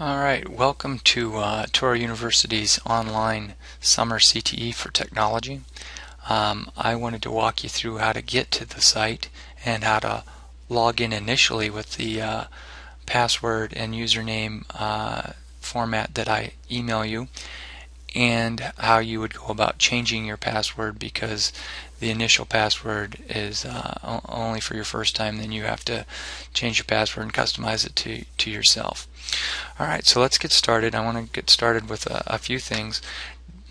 Alright, welcome to Toro University's online summer CTE for technology. I wanted to walk you through how to get to the site and how to log in initially with the password and username format that I email you, and how you would go about changing your password, because the initial password is only for your first time. Then you have to change your password and customize it to yourself. Alright, so let's get started. I want to get started with a few things.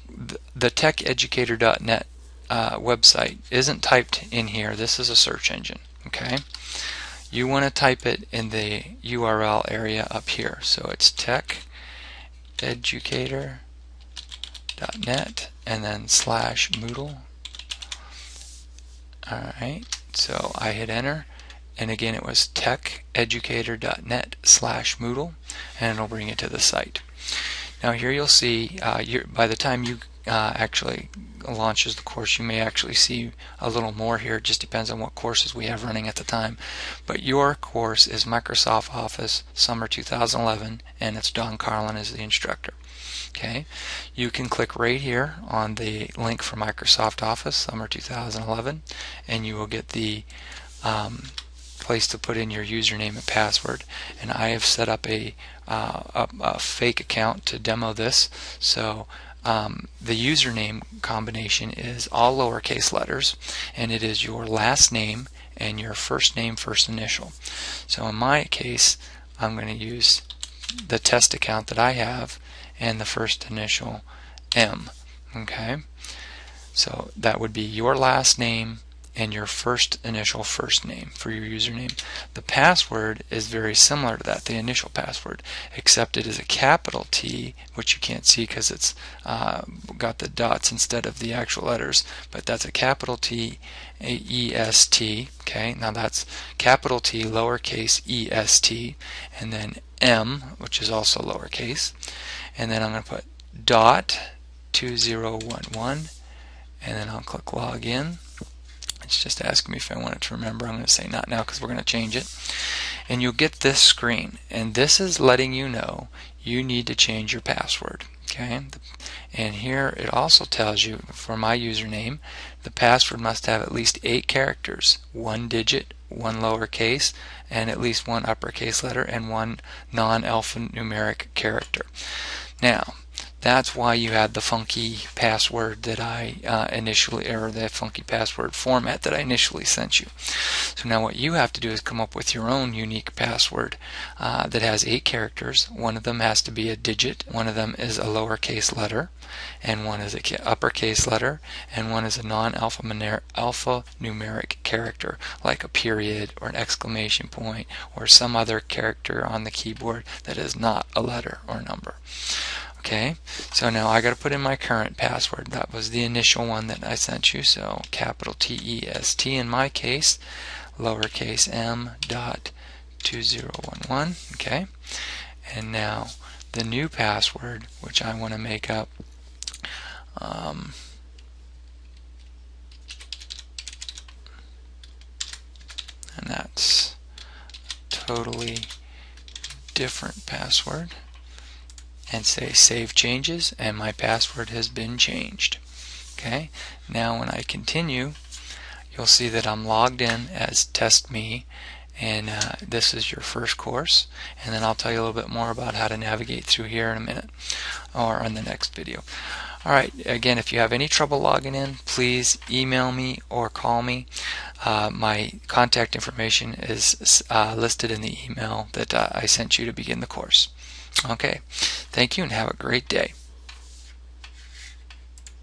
The techeducator.net website isn't typed in here. This is a search engine. Okay, you want to type it in the URL area up here. So it's techeducator.net and then /Moodle. Alright, so I hit enter, and again it was techeducator.net /Moodle, and it'll bring it to the site. Now here you'll see, by the time you actually launches the course, you may actually see a little more here. It just depends on what courses we have running at the time. But your course is Microsoft Office Summer 2011, and it's Don Carlin as the instructor. Okay, you can click right here on the link for Microsoft Office Summer 2011, and you will get the place to put in your username and password. And I have set up a fake account to demo this. So the username combination is all lowercase letters, and it is your last name and your first name, first initial. So in my case, I'm going to use the test account that I have, and the first initial M. Okay, so that would be your last name and your first initial first name for your username. The password is very similar to that, the initial password, except it is a capital T, which you can't see because it's got the dots instead of the actual letters, but that's a capital T, E-S-T. Okay, now that's capital T, lowercase E-S-T, and then M, which is also lowercase, and then I'm going to put dot 2011, and then I'll click login. It's just asking me if I want it to remember. I'm going to say not now because we're going to change it. And you'll get this screen, and this is letting you know you need to change your password. Okay, and here it also tells you, for my username, the password must have at least 8 characters, 1 digit, 1 lowercase, and at least 1 uppercase letter, and 1 non-alphanumeric character. Now, that's why you had the funky password that I or the funky password format that I initially sent you. So now what you have to do is come up with your own unique password that has 8 characters. One of them has to be a digit, one of them is a lowercase letter, and one is an uppercase letter, and one is a non-alphanumeric character, like a period or an exclamation point or some other character on the keyboard that is not a letter or number. Okay, so now I got to put in my current password. That was the initial one that I sent you, so capital T-E-S-T in my case, lowercase m dot 2011. Okay, and now the new password, which I want to make up, and that's totally different password, and say save changes, and my password has been changed. Okay, now when I continue, you'll see that I'm logged in as test me, and this is your first course, and then I'll tell you a little bit more about how to navigate through here in a minute or on the next video. Alright, again, if you have any trouble logging in, please email me or call me. My contact information is listed in the email that I sent you to begin the course. Okay, thank you and have a great day.